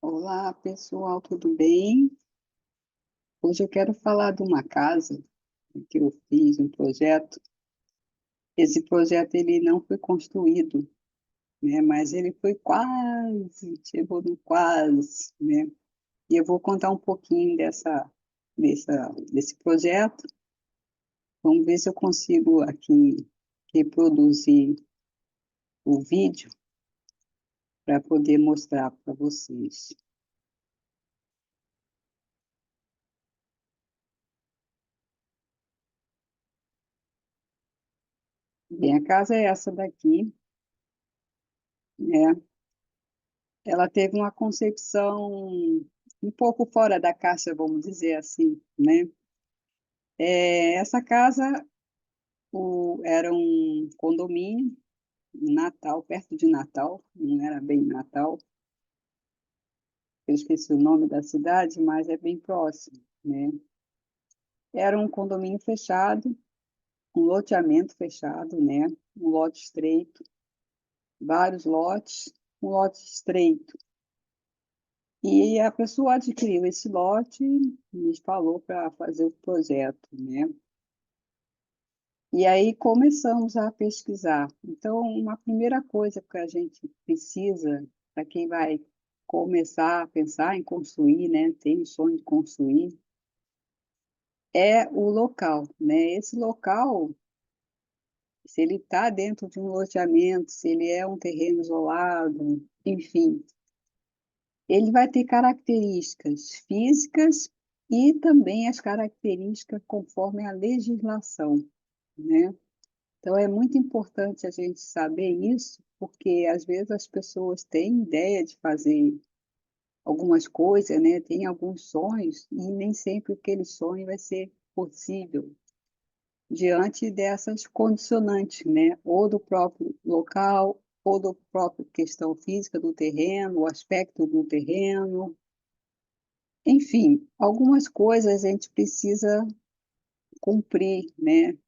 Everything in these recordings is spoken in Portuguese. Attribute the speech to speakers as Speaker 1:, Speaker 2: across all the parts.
Speaker 1: Olá, pessoal, tudo bem? Hoje eu quero falar de uma casa que eu fiz, um projeto. Esse projeto ele não foi construído, né? Mas ele foi quase, chegou no quase, né? E eu vou contar um pouquinho desse projeto. Vamos ver se eu consigo aqui reproduzir o vídeo para poder mostrar para vocês. Bem, a casa é essa daqui, né? Ela teve uma concepção um pouco fora da caixa, vamos dizer assim, né? Essa casa era um condomínio em Natal, perto de Natal, não era bem Natal, eu esqueci o nome da cidade, mas é bem próximo, né? Era um condomínio fechado, um loteamento fechado, né? Um lote estreito, vários lotes, um lote estreito. E a pessoa adquiriu esse lote e me falou para fazer o projeto, né? E aí começamos a pesquisar. Então, uma primeira coisa que a gente precisa, para quem vai começar a pensar em construir, né, tem o sonho de construir, é o local, né? Esse local, se ele está dentro de um loteamento, se ele é um terreno isolado, enfim, ele vai ter características físicas e também as características conforme a legislação, né? Então, é muito importante a gente saber isso, porque às vezes as pessoas têm ideia de fazer algumas coisas, né? Têm alguns sonhos, e nem sempre aquele sonho vai ser possível diante dessas condicionantes, né? Ou do próprio local, ou do próprio questão física do terreno, o aspecto do terreno. Enfim, algumas coisas a gente precisa cumprir, né?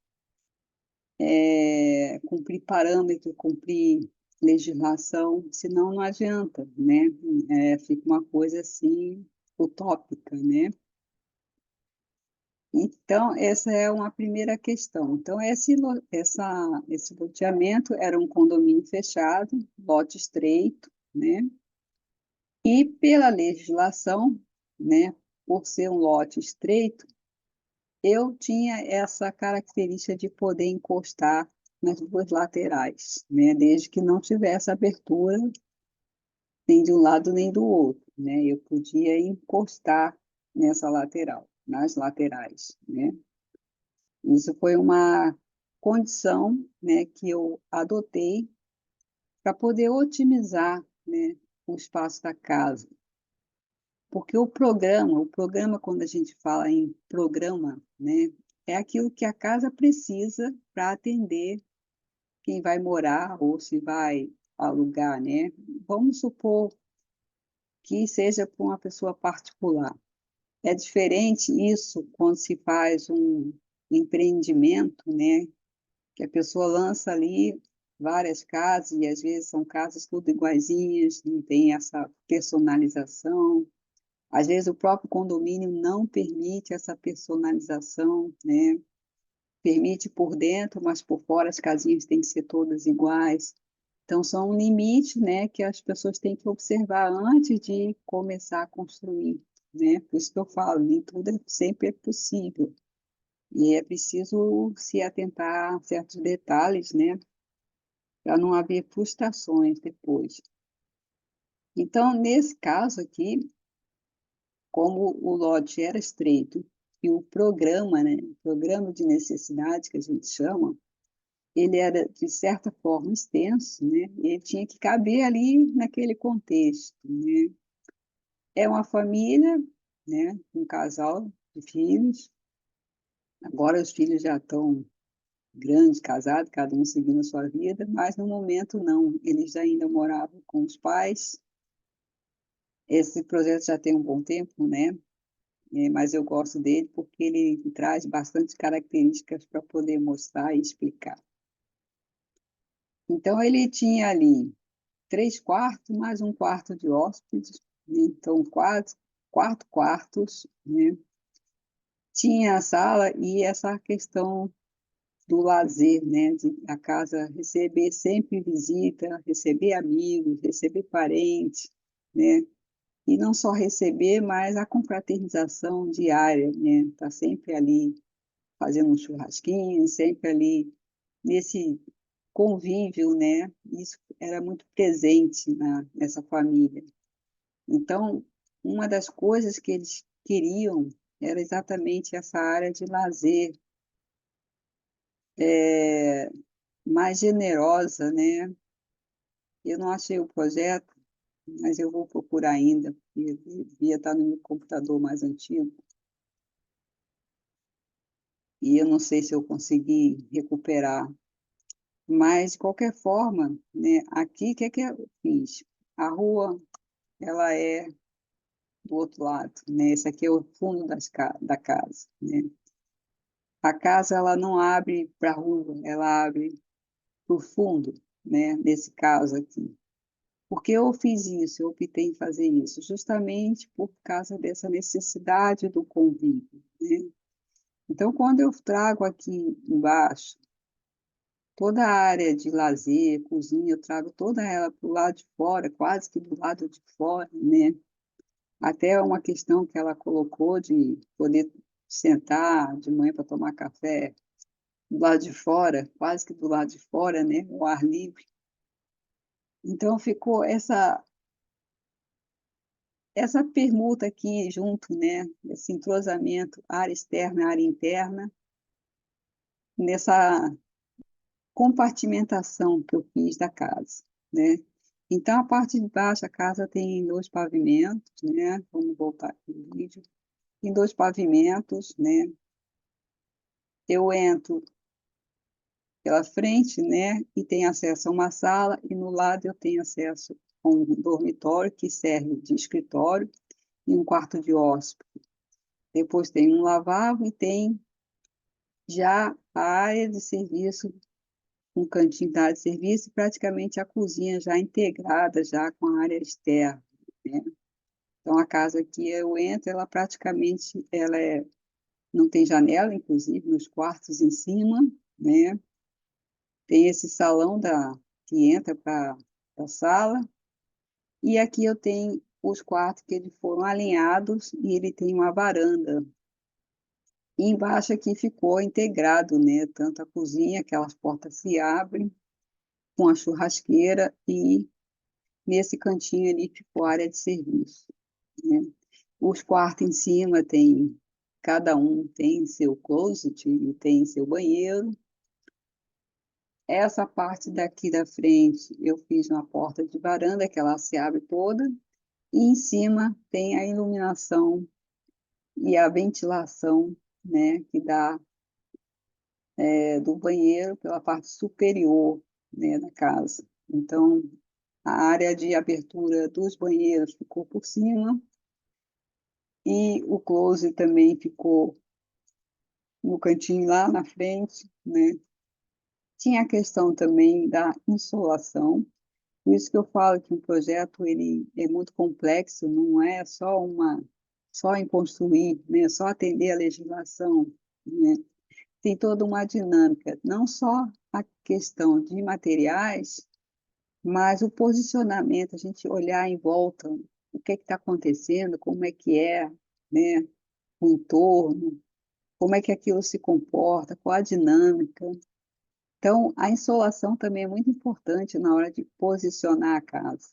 Speaker 1: Cumprir parâmetro, cumprir legislação, senão não adianta, né? Fica uma coisa assim utópica, né? Então, essa é uma primeira questão. Então, esse loteamento era um condomínio fechado, lote estreito, né? E pela legislação, né, por ser um lote estreito, eu tinha essa característica de poder encostar nas duas laterais, né? Desde que não tivesse abertura nem de um lado nem do outro, né? Eu podia encostar nessa lateral, nas laterais, né? Isso foi uma condição, né, que eu adotei para poder otimizar, né, o espaço da casa. Porque o programa, quando a gente fala em programa, né, é aquilo que a casa precisa para atender quem vai morar ou se vai alugar, né? Vamos supor que seja para uma pessoa particular. É diferente isso quando se faz um empreendimento, né? Que a pessoa lança ali várias casas e às vezes são casas tudo iguaizinhas, não tem essa personalização. Às vezes o próprio condomínio não permite essa personalização, né? Permite por dentro, mas por fora as casinhas têm que ser todas iguais. Então, são um limite, né, que as pessoas têm que observar antes de começar a construir, né? Por isso que eu falo, nem tudo sempre é possível. E é preciso se atentar a certos detalhes, né, para não haver frustrações depois. Então, nesse caso aqui, como o lote era estreito e o programa, né, programa de necessidade que a gente chama, ele era de certa forma extenso, né? Ele tinha que caber ali naquele contexto, né? É uma família, né? Um casal de filhos. Agora os filhos já estão grandes, casados, cada um seguindo a sua vida, mas no momento não. Eles ainda moravam com os pais. Esse projeto já tem um bom tempo, né? Mas eu gosto dele porque ele traz bastante características para poder mostrar e explicar. Então, ele tinha ali 3 quartos, mais um quarto de hóspedes, né? Então, quatro quartos, né? Tinha a sala e essa questão do lazer, né? De a casa receber sempre visita, receber amigos, receber parentes, né? E não só receber, mas a confraternização diária, né? Tá sempre ali fazendo um churrasquinho, sempre ali nesse convívio, né? Isso era muito presente nessa família. Então, uma das coisas que eles queriam era exatamente essa área de lazer, é, mais generosa, né? Eu não achei o projeto, mas eu vou procurar ainda, porque devia estar no meu computador mais antigo, e eu não sei se eu consegui recuperar. Mas, de qualquer forma, né, aqui, o que é que eu fiz? A rua, ela é do outro lado, né? Esse aqui é o fundo da casa, né? A casa, ela não abre para a rua, ela abre para o fundo, né? Nesse caso aqui. Por que eu fiz isso? Eu optei em fazer isso, justamente por causa dessa necessidade do convívio, né? Então, quando eu trago aqui embaixo toda a área de lazer, cozinha, eu trago toda ela para o lado de fora, quase que do lado de fora, né? Até uma questão que ela colocou de poder sentar de manhã para tomar café do lado de fora, quase que do lado de fora, né? O ar livre. Então ficou essa permuta aqui junto, né? Esse entrosamento, área externa, área interna, nessa compartimentação que eu fiz da casa, né? Então, a parte de baixo, a casa tem dois pavimentos, né? Vamos voltar aqui no vídeo. Tem dois pavimentos, né? Eu entro pela frente, né? E tenho acesso a uma sala, e no lado eu tenho acesso a um dormitório que serve de escritório e um quarto de hóspede. Depois tem um lavabo e tem já a área de serviço, um cantinho da área de serviço e praticamente a cozinha já integrada já com a área externa, né? Então a casa que eu entro, ela praticamente não tem janela, inclusive nos quartos em cima, né? Tem esse salão que entra para a sala e aqui eu tenho os quartos que eles foram alinhados e ele tem uma varanda. E embaixo aqui ficou integrado, né? Tanto a cozinha, aquelas portas se abrem, com a churrasqueira e nesse cantinho ali ficou a área de serviço, né? Os quartos em cima tem, cada um tem seu closet e tem seu banheiro. Essa parte daqui da frente eu fiz uma porta de varanda que ela se abre toda e em cima tem a iluminação e a ventilação, né, que dá do banheiro pela parte superior, né, da casa. Então, a área de abertura dos banheiros ficou por cima e o closet também ficou no cantinho lá na frente, né? Tinha a questão também da insolação, por isso que eu falo que o projeto ele é muito complexo, não é só em construir, né? Só atender a legislação, né? Tem toda uma dinâmica, não só a questão de materiais, mas o posicionamento, a gente olhar em volta, o que está acontecendo, como é, né? O entorno, como é que aquilo se comporta, qual a dinâmica. Então, a insolação também é muito importante na hora de posicionar a casa.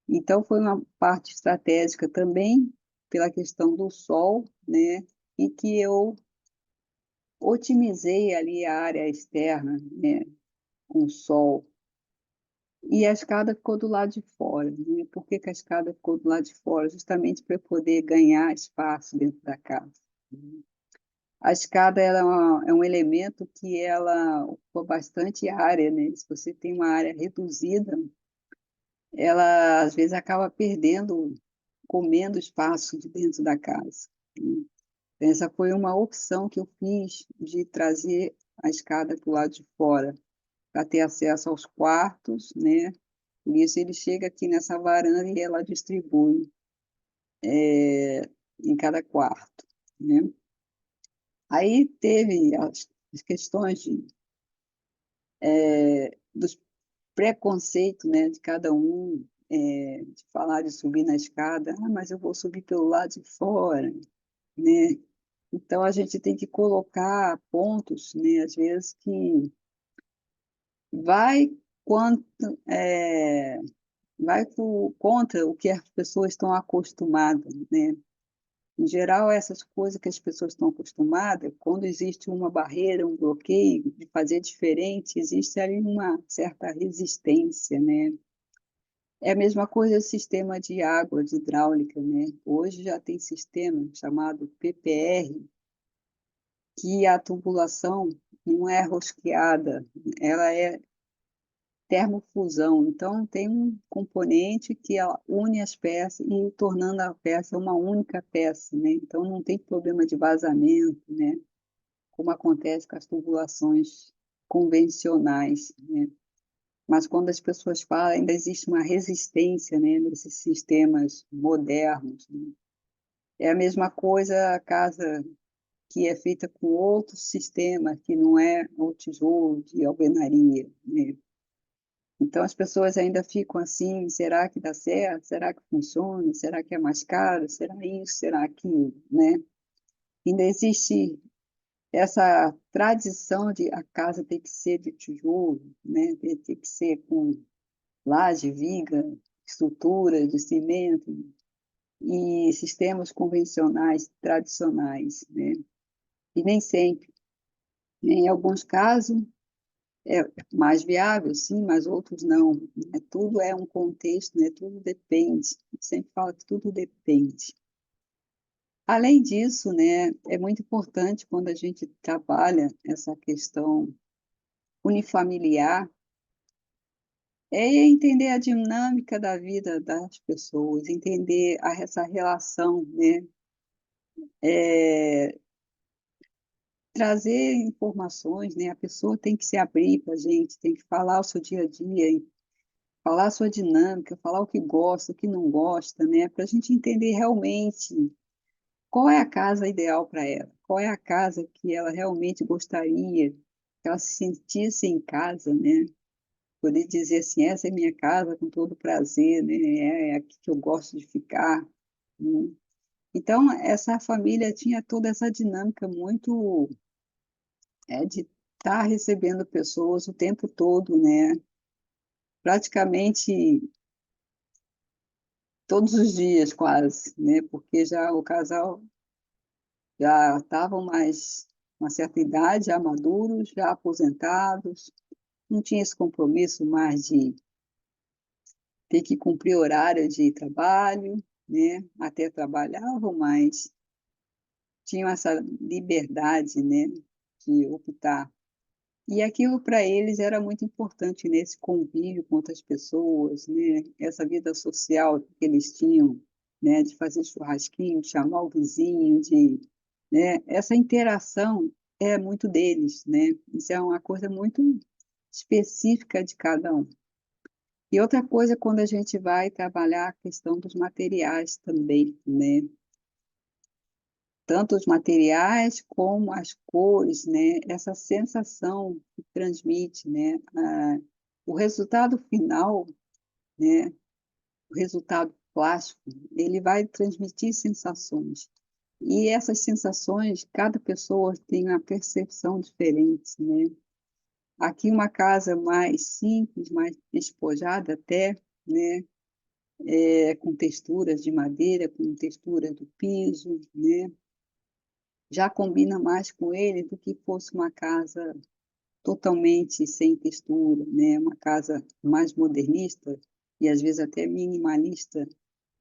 Speaker 1: Então, foi uma parte estratégica também pela questão do sol, né? E que eu otimizei ali a área externa, né? Com sol. E a escada ficou do lado de fora, né? Por que que a escada ficou do lado de fora? Justamente para eu poder ganhar espaço dentro da casa. A escada ela é um elemento que ela ocupa bastante área, né? Se você tem uma área reduzida, ela às vezes acaba perdendo, comendo espaço de dentro da casa, né? Essa foi uma opção que eu fiz de trazer a escada para o lado de fora, para ter acesso aos quartos, né? Por isso ele chega aqui nessa varanda e ela distribui. em cada quarto, né? Aí teve as questões dos preconceitos, né, de cada um, de falar de subir na escada, mas eu vou subir pelo lado de fora, né? Então a gente tem que colocar pontos, né, às vezes que vai quanto vai contra o que as pessoas estão acostumadas, né? Em geral, essas coisas que as pessoas estão acostumadas, quando existe uma barreira, um bloqueio de fazer diferente, existe ali uma certa resistência, né? É a mesma coisa o sistema de água, de hidráulica, né? Hoje já tem sistema chamado PPR, que a tubulação não é rosqueada, ela é termofusão. Então, tem um componente que ela une as peças e tornando a peça uma única peça, né? Então, não tem problema de vazamento, né? Como acontece com as tubulações convencionais, né? Mas quando as pessoas falam, ainda existe uma resistência, né, nesses sistemas modernos, né? É a mesma coisa a casa que é feita com outro sistema, que não é o tijolo de alvenaria, né? Então as pessoas ainda ficam assim, será que dá certo? Será que funciona? Será que é mais caro? Será isso? Será aquilo, né? Ainda existe essa tradição de a casa ter que ser de tijolo, né? Ter que ser com laje, viga, estrutura de cimento e sistemas convencionais, tradicionais, né? E nem sempre, né? Em alguns casos é mais viável, sim, mas outros não, né? Tudo é um contexto, né? Tudo depende. Eu sempre falo que tudo depende. Além disso, né, é muito importante quando a gente trabalha essa questão unifamiliar, é entender a dinâmica da vida das pessoas, entender essa relação, né? É, trazer informações, né? A pessoa tem que se abrir para a gente, tem que falar o seu dia a dia, falar a sua dinâmica, falar o que gosta, o que não gosta, né? Para a gente entender realmente qual é a casa ideal para ela, qual é a casa que ela realmente gostaria, que ela se sentisse em casa, né? Poder dizer assim, essa é minha casa com todo prazer, né? É aqui que eu gosto de ficar, né? Então, essa família tinha toda essa dinâmica muito de estar recebendo pessoas o tempo todo, né? Praticamente todos os dias, quase, né? Porque já o casal já estavam mais uma certa idade, já maduros, já aposentados, não tinha esse compromisso mais de ter que cumprir horário de trabalho, né? Até trabalhavam, mas tinham essa liberdade, né? De optar. E aquilo para eles era muito importante nesse convívio com outras pessoas, né? Essa vida social que eles tinham, né? De fazer churrasquinho, de chamar o vizinho, de, né? Essa interação é muito deles, né? Isso é uma coisa muito específica de cada um. E outra coisa, quando a gente vai trabalhar a questão dos materiais também, né? Tanto os materiais como as cores, né? Essa sensação que transmite, né? O resultado final, né? O resultado plástico, ele vai transmitir sensações. E essas sensações, cada pessoa tem uma percepção diferente, né? Aqui uma casa mais simples, mais despojada até, né? Com texturas de madeira, com textura do piso, né? Já combina mais com ele do que fosse uma casa totalmente sem textura, né? Uma casa mais modernista e às vezes até minimalista,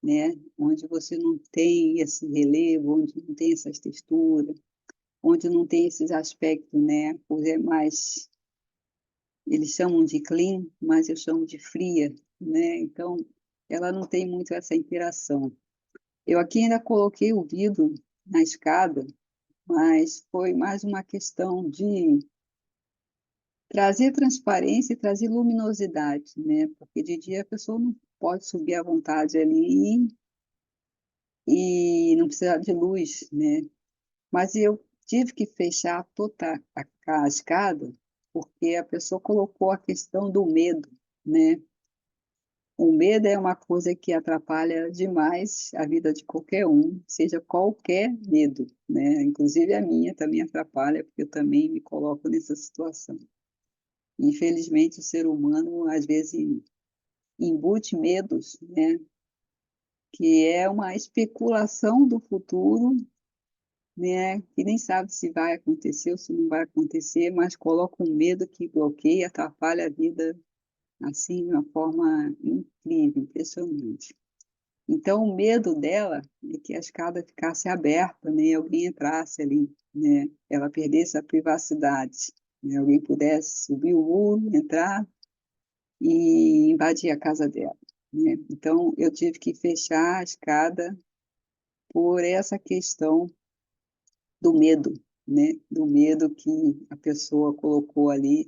Speaker 1: né? Onde você não tem esse relevo, onde não tem essas texturas, onde não tem esses aspectos, né? Pois é mais, eles chamam de clean, mas eu chamo de fria, né? Então, ela não tem muito essa interação. Eu aqui ainda coloquei o vidro na escada, mas foi mais uma questão de trazer transparência e trazer luminosidade, né? Porque de dia a pessoa não pode subir à vontade ali e não precisava de luz, né? Mas eu tive que fechar toda a escada, porque a pessoa colocou a questão do medo, né? O medo é uma coisa que atrapalha demais a vida de qualquer um, seja qualquer medo, né? Inclusive a minha também atrapalha, porque eu também me coloco nessa situação. Infelizmente, o ser humano, às vezes, embute medos, né? Que é uma especulação do futuro, né? Que nem sabe se vai acontecer ou se não vai acontecer, mas coloca um medo que bloqueia, atrapalha a vida, assim, de uma forma incrível, impressionante. Então, o medo dela é que a escada ficasse aberta, né? E alguém entrasse ali, né? Ela perdesse a privacidade, né? Alguém pudesse subir o muro, entrar e invadir a casa dela, né? Então, eu tive que fechar a escada por essa questão do medo, né? Do medo que a pessoa colocou ali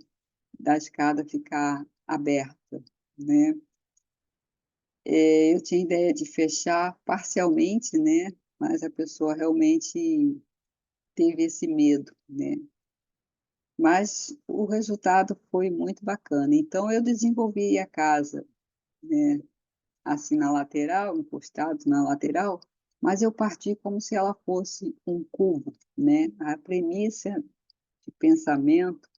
Speaker 1: da escada ficar aberta, né? Eu tinha ideia de fechar parcialmente, né? Mas a pessoa realmente teve esse medo, né? Mas o resultado foi muito bacana. Então, eu desenvolvi a casa, né? Assim na lateral, encostado na lateral, mas eu parti como se ela fosse um cubo, né? A premissa de pensamento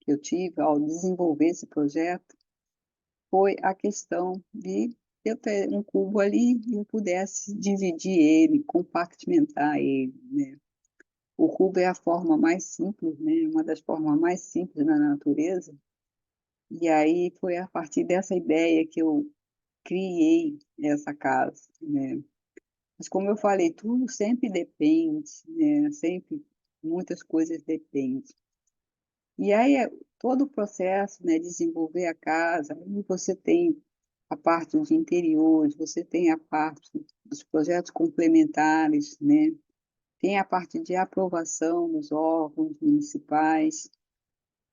Speaker 1: que eu tive ao desenvolver esse projeto foi a questão de eu ter um cubo ali e eu pudesse dividir ele, compartimentar ele, né? O cubo é a forma mais simples, né? Uma das formas mais simples na natureza. E aí foi a partir dessa ideia que eu criei essa casa, né? Mas como eu falei, tudo sempre depende, né? Sempre muitas coisas dependem. E aí todo o processo, né, desenvolver a casa, aí você tem a parte de interiores, você tem a parte dos projetos complementares, né? Tem a parte de aprovação nos órgãos municipais,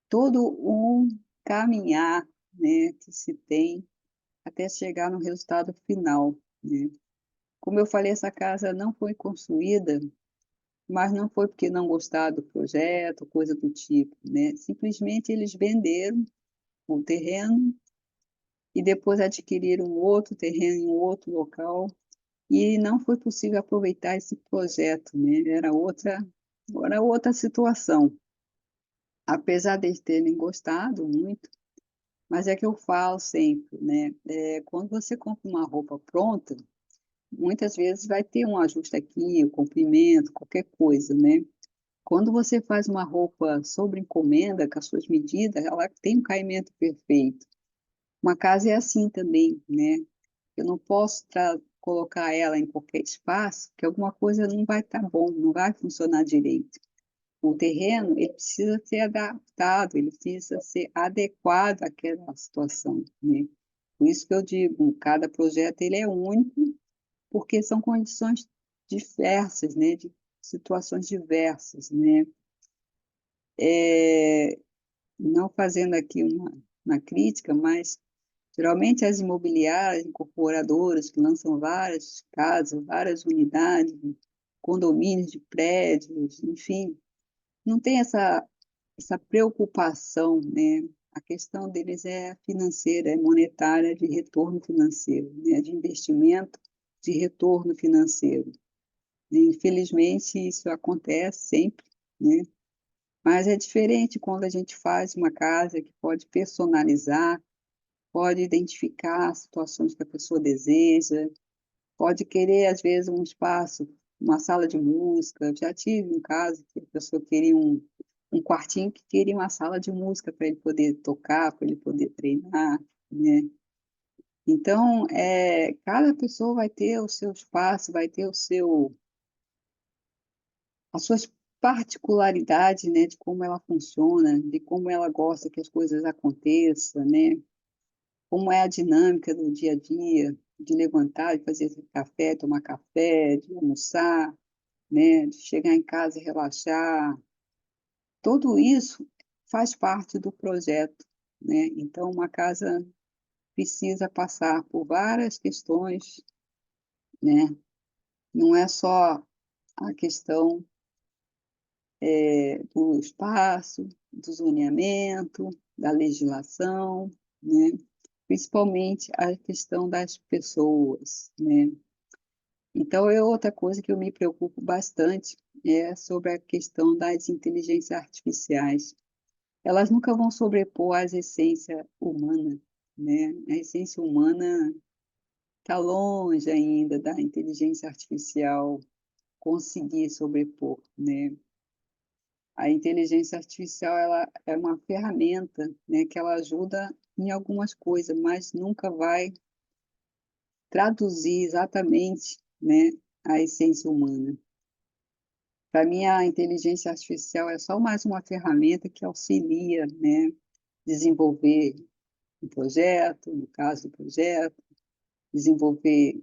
Speaker 1: todo um caminhar, né, que se tem até chegar no resultado final, né? Como eu falei, essa casa não foi construída, mas não foi porque não gostaram do projeto, coisa do tipo, né? Simplesmente eles venderam o terreno e depois adquiriram outro terreno em outro local e não foi possível aproveitar esse projeto, né? Era outra situação. Apesar de eles terem gostado muito, mas é que eu falo sempre, né? Quando você compra uma roupa pronta, muitas vezes vai ter um ajuste aqui, o comprimento, qualquer coisa, né? Quando você faz uma roupa sobre encomenda, com as suas medidas, ela tem um caimento perfeito. Uma casa é assim também, né? Eu não posso colocar ela em qualquer espaço, que alguma coisa não vai estar bom, não vai funcionar direito. O terreno, ele precisa ser adaptado, ele precisa ser adequado àquela situação, né? Por isso que eu digo, cada projeto ele é único, porque são condições diversas, né? De situações diversas, né? É, não fazendo aqui uma crítica, mas geralmente as imobiliárias, incorporadoras que lançam várias casas, várias unidades, condomínios de prédios, enfim, não tem essa preocupação, né? A questão deles é financeira, é monetária, de retorno financeiro, né? De investimento, de retorno financeiro. E, infelizmente, isso acontece sempre, né? Mas é diferente quando a gente faz uma casa que pode personalizar, pode identificar situações que a pessoa deseja, pode querer, às vezes, um espaço, uma sala de música. Já tive um caso que a pessoa queria um quartinho que queria uma sala de música para ele poder tocar, para ele poder treinar, né? Então, cada pessoa vai ter o seu espaço, vai ter as suas particularidades, né, de como ela funciona, de como ela gosta que as coisas aconteçam, né? Como é a dinâmica do dia a dia, de levantar, de fazer café, tomar café, de almoçar, né, de chegar em casa e relaxar. Tudo isso faz parte do projeto, né? Então, uma casa precisa passar por várias questões, né? não é só a questão do espaço, do zoneamento, da legislação, né? Principalmente a questão das pessoas, né? Então, é outra coisa que eu me preocupo bastante é sobre a questão das inteligências artificiais. Elas nunca vão sobrepor a essência humana, né? A essência humana está longe ainda da inteligência artificial conseguir sobrepor, né? A inteligência artificial ela é uma ferramenta, né, que ela ajuda em algumas coisas, mas nunca vai traduzir exatamente, né, a essência humana. Para mim, a inteligência artificial é só mais uma ferramenta que auxilia, né, desenvolver um projeto, no caso do projeto, desenvolver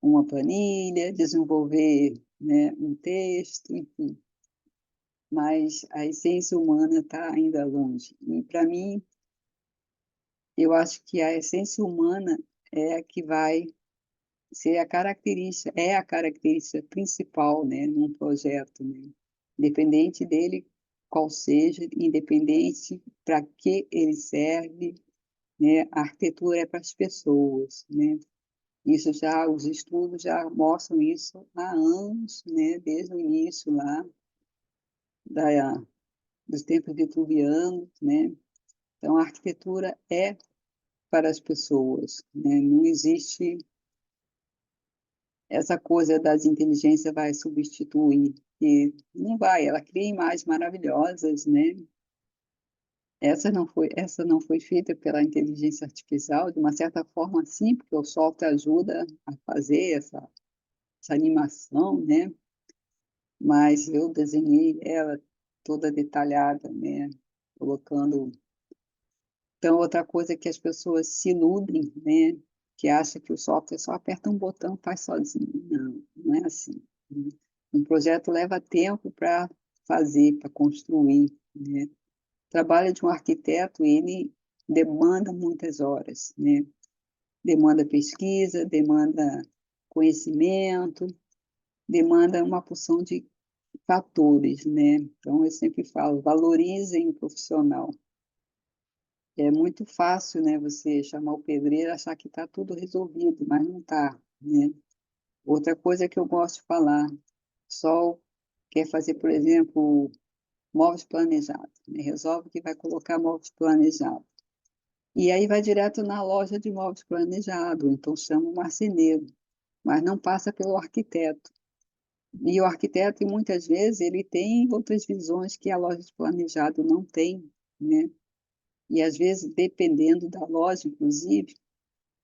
Speaker 1: uma planilha, desenvolver, né, um texto, enfim. Mas a essência humana está ainda longe. E, para mim, eu acho que a essência humana é a que vai ser a característica, é a característica principal, né, num projeto, né? Independente dele qual seja, independente para que ele serve, né? A arquitetura é para as pessoas, né? Isso já, os estudos já mostram isso há anos, né? Desde o início lá da, dos tempos vitruvianos, né? Então, a arquitetura é para as pessoas, né? Não existe essa coisa das inteligências vai substituir, e não vai, ela cria imagens maravilhosas, né? Essa não foi feita pela inteligência artificial, de uma certa forma, sim, porque o software ajuda a fazer essa animação, né? Mas eu desenhei ela toda detalhada, né? Colocando. Então, outra coisa é que as pessoas se iludem, né? Que acha que o software só aperta um botão e faz sozinho. Não, não é assim, né? Um projeto leva tempo para fazer, para construir, né? O trabalho de um arquiteto, ele demanda muitas horas, né? Demanda pesquisa, demanda conhecimento, demanda uma porção de fatores, né? Então, eu sempre falo, valorizem o profissional. É muito fácil, né, você chamar o pedreiro e achar que está tudo resolvido, mas não está, né? Outra coisa que eu gosto de falar, só quer fazer, por exemplo, móveis planejados, né? Resolve que vai colocar móveis planejados. E aí vai direto na loja de móveis planejados, então chama o marceneiro, mas não passa pelo arquiteto. E o arquiteto, muitas vezes, ele tem outras visões que a loja de planejado não tem, né? E às vezes, dependendo da loja, inclusive,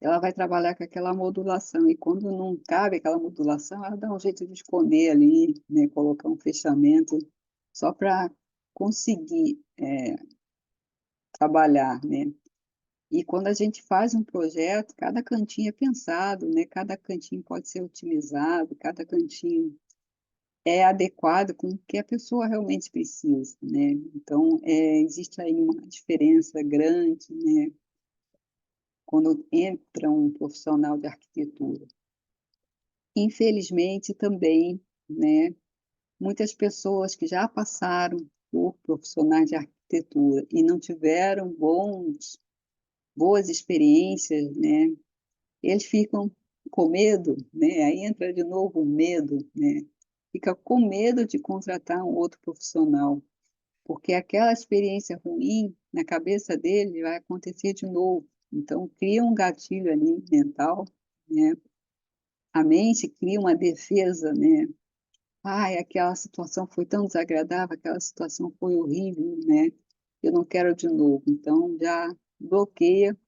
Speaker 1: ela vai trabalhar com aquela modulação, e quando não cabe aquela modulação, ela dá um jeito de esconder ali, né, colocar um fechamento, só para conseguir trabalhar, né? E quando a gente faz um projeto, cada cantinho é pensado, né? Cada cantinho pode ser otimizado, cada cantinho é adequado com o que a pessoa realmente precisa, né? Então, existe aí uma diferença grande, né? Quando entra um profissional de arquitetura. Infelizmente, também, né, muitas pessoas que já passaram por profissionais de arquitetura e não tiveram boas experiências, né, eles ficam com medo, né, aí entra de novo o medo, né, fica com medo de contratar um outro profissional, porque aquela experiência ruim na cabeça dele vai acontecer de novo. Então, cria um gatilho ali mental, né, a mente cria uma defesa, né? Ai, aquela situação foi tão desagradável, aquela situação foi horrível, né? Eu não quero de novo. Então, já bloqueia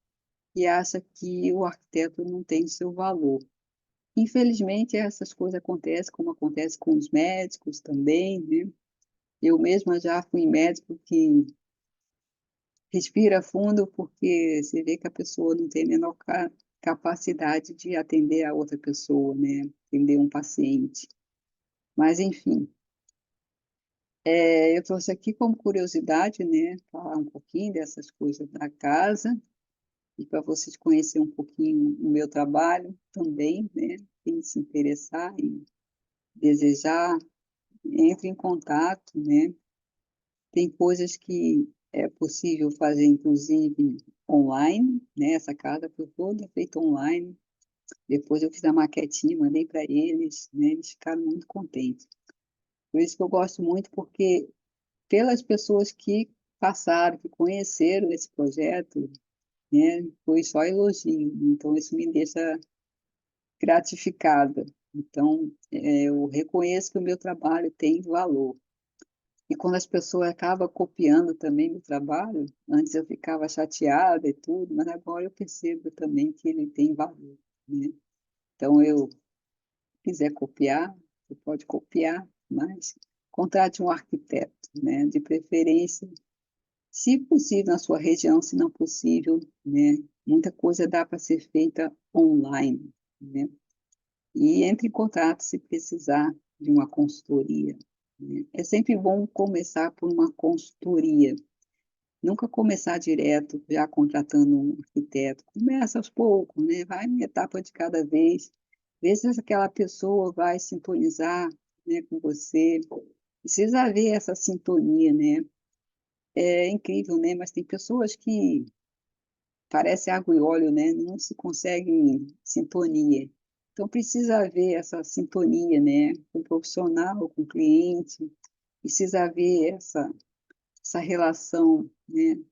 Speaker 1: e acha que o arquiteto não tem seu valor. Infelizmente, essas coisas acontecem, como acontece com os médicos também, né? Eu mesma já fui médico que respira fundo porque você vê que a pessoa não tem a menor capacidade de atender a outra pessoa, né? Atender um paciente. Mas, enfim, eu trouxe aqui como curiosidade, né, falar um pouquinho dessas coisas da casa, e para vocês conhecerem um pouquinho o meu trabalho também, né? Quem se interessar e desejar, entre em contato, né? Tem coisas que é possível fazer, inclusive, online, né? Essa casa foi toda feita online. Depois eu fiz a maquetinha, mandei para eles, né? Eles ficaram muito contentes. Por isso que eu gosto muito, porque pelas pessoas que passaram, que conheceram esse projeto, né? Foi só elogio. Então, isso me deixa gratificada. Então, eu reconheço que o meu trabalho tem valor. E quando as pessoas acabam copiando também meu trabalho, antes eu ficava chateada e tudo, mas agora eu percebo também que ele tem valor, né? Então, eu quiser copiar, você pode copiar, mas contrate um arquiteto, né? De preferência, se possível na sua região, se não possível, né? Muita coisa dá para ser feita online, né? E entre em contato se precisar de uma consultoria, né? É sempre bom começar por uma consultoria, nunca começar direto já contratando um arquiteto. Começa aos poucos, né? Vai uma etapa de cada vez, vê se aquela pessoa vai sintonizar, né, com você. Precisa haver essa sintonia, né? É incrível, né? Mas tem pessoas que parece água e óleo, né? Não se consegue sintonia. Então, precisa haver essa sintonia, né? Com o profissional, com o cliente, precisa haver essa relação, né?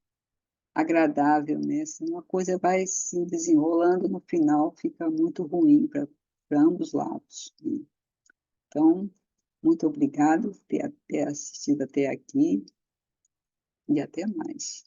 Speaker 1: Agradável, né? Senão a coisa vai se desenrolando, no final fica muito ruim para ambos os lados, né? Então, muito obrigado por ter assistido até aqui e até mais.